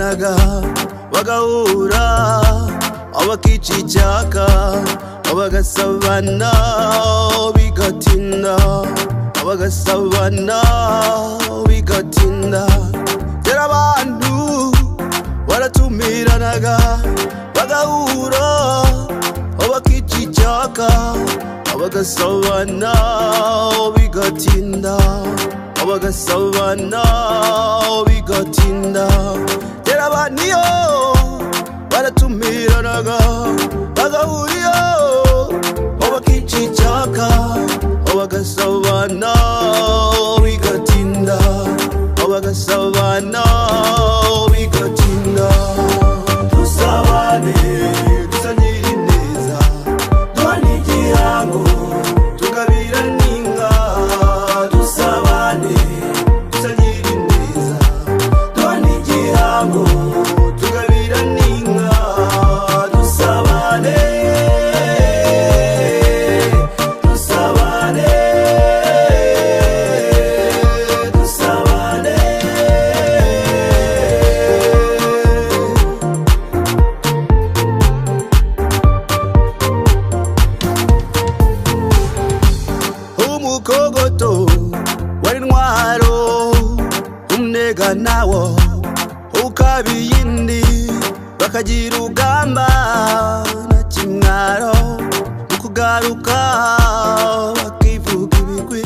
baratumiraga bagahura abakicijaka abagasabana bigatinda abagasabana bigatinda tera abantu baratumiranaga bagahura abakicijaka abagasabana bigatinda abagasabana bigatinda tera abantu baratumiranaga bagahuriyo abakicijaka abagasabana bigatinda abagasabana bigatinda dusabane dusangire neza duhane igihango tugabira ninga dusabane dusangire neza duhane igihango tugabira ninga dusabane umukogoto w'intwaro umnega nawo ukabiyindi bakagira ugamba na kimwaro mu kugaruka bakivuga ibigwi.